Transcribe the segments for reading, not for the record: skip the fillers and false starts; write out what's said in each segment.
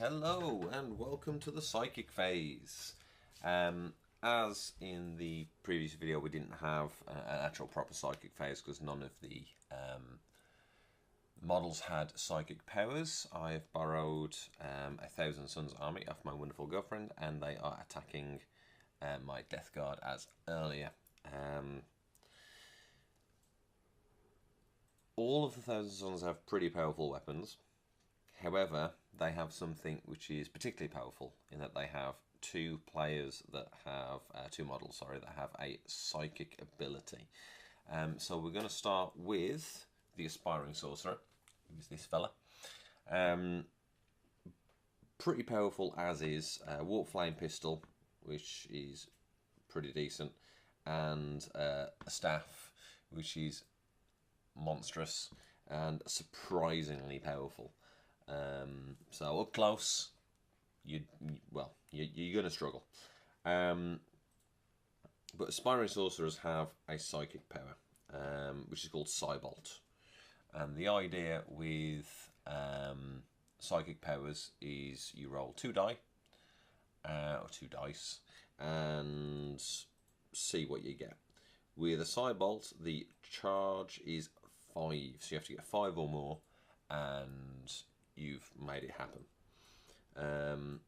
Hello and welcome to the psychic phase. As in the previous video, we didn't have an actual proper psychic phase because none of the models had psychic powers. I've borrowed a Thousand Suns army off my wonderful girlfriend, and they are attacking my Death Guard as earlier. All of the Thousand Suns have pretty powerful weapons. However, they have something which is particularly powerful in that they have two models that have a psychic ability. So we're going to start with the Aspiring Sorcerer, who's this fella. Pretty powerful as is. Warp Flame Pistol, which is pretty decent, and a Staff, which is monstrous and surprisingly powerful. So up close, you're going to struggle. But Aspiring Sorcerers have a psychic power, which is called Psybolt. And the idea with psychic powers is you roll two dice, and see what you get. With a Psybolt, the charge is 5, so you have to get 5 or more, and you've made it happen. And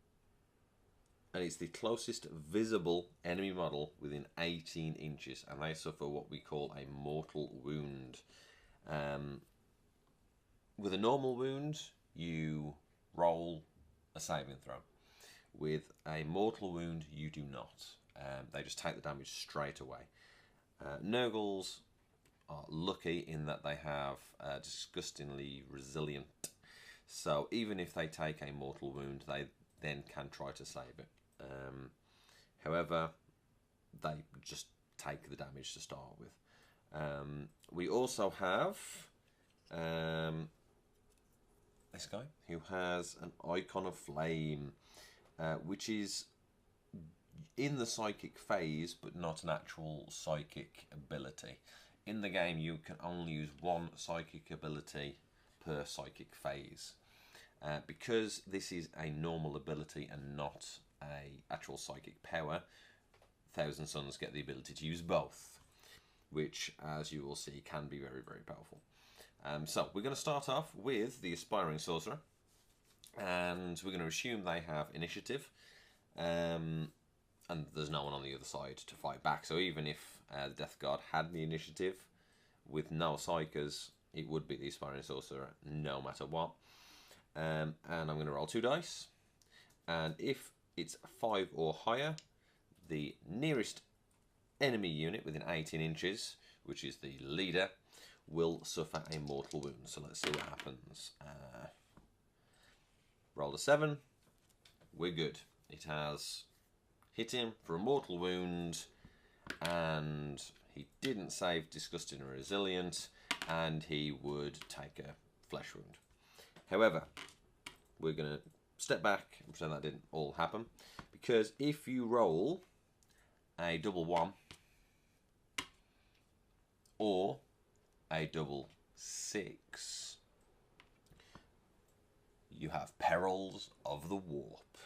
it's the closest visible enemy model within 18 inches, and they suffer what we call a mortal wound. With a normal wound, you roll a saving throw. With a mortal wound, you do not. They just take the damage straight away. Nurgles are lucky in that they have disgustingly resilient. So even if they take a mortal wound, they then can try to save it. However, they just take the damage to start with. We also have this guy who has an Icon of Flame, which is in the psychic phase, but not an actual psychic ability. In the game, you can only use one psychic ability per psychic phase. Because this is a normal ability and not a actual psychic power, Thousand Suns get the ability to use both, which, as you will see, can be very, very powerful. So we're going to start off with the Aspiring Sorcerer, and we're going to assume they have initiative, and there's no one on the other side to fight back. So even if the Death Guard had the initiative with no psychers, it would be the Aspiring Sorcerer no matter what. And I'm going to roll 2 dice, and if it's 5 or higher, the nearest enemy unit within 18 inches, which is the leader, will suffer a mortal wound. So let's see what happens. Roll a 7. We're good. It has hit him for a mortal wound, and he didn't save Disgusting and Resilient, and he would take a flesh wound. However, we're going to step back and pretend that didn't all happen, because if you roll a double 1 or a double 6, you have Perils of the Warp.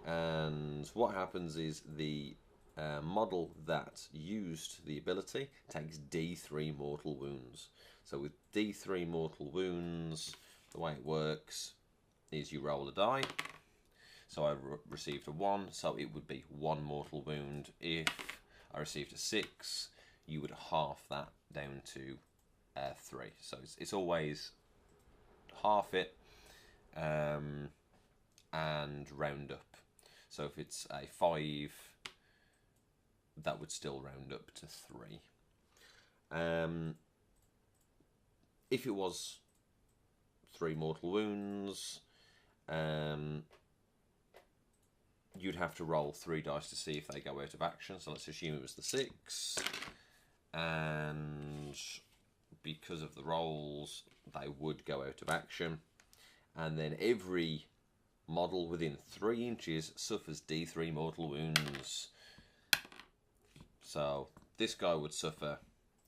And what happens is the model that used the ability takes D3 mortal wounds. So with D3 mortal wounds, the way it works is you roll a die. So I received a 1, so it would be 1 mortal wound. If I received a 6, you would half that down to 3. So it's always half it and round up. So if it's a 5, that would still round up to 3. If it was 3 mortal wounds, you'd have to roll 3 dice to see if they go out of action. So let's assume it was the 6, and because of the rolls, they would go out of action. And then every model within 3 inches suffers D3 mortal wounds. So this guy would suffer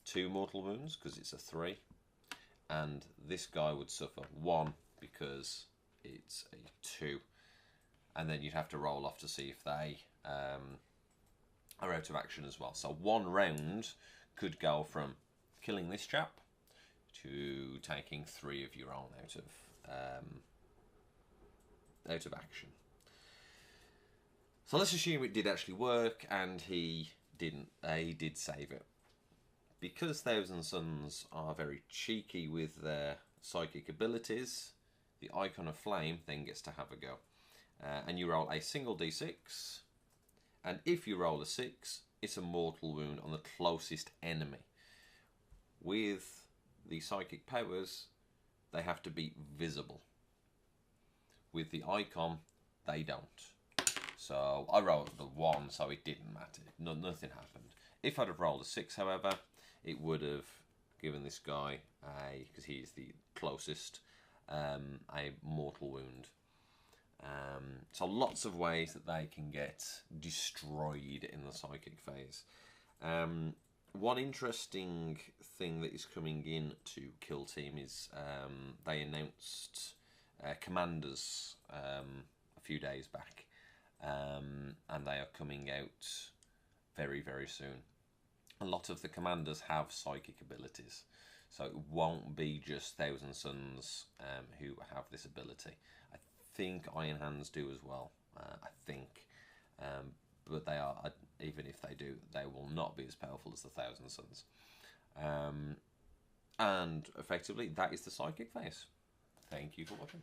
2 mortal wounds because it's a 3, and this guy would suffer 1 because it's a 2. and then you'd have to roll off to see if they are out of action as well. So 1 round could go from killing this chap to taking 3 of your own out of action. So let's assume it did actually work, and he didn't. He did save it. Because Thousand Suns are very cheeky with their psychic abilities, the Icon of Flame then gets to have a go. And you roll a single d6, and if you roll a 6, it's a mortal wound on the closest enemy. With the psychic powers, they have to be visible. With the Icon, they don't. So I rolled the 1, so it didn't matter. Nothing happened. If I'd have rolled a 6, however, it would have given this guy because he's the closest, a mortal wound. So lots of ways that they can get destroyed in the psychic phase. One interesting thing that is coming in to Kill Team is they announced commanders a few days back, and they are coming out very, very soon. A lot of the commanders have psychic abilities, so it won't be just Thousand Suns who have this ability. I think Iron Hands do as well, but they are, even if they do, they will not be as powerful as the Thousand Suns. And effectively, that is the psychic phase. Thank you for watching.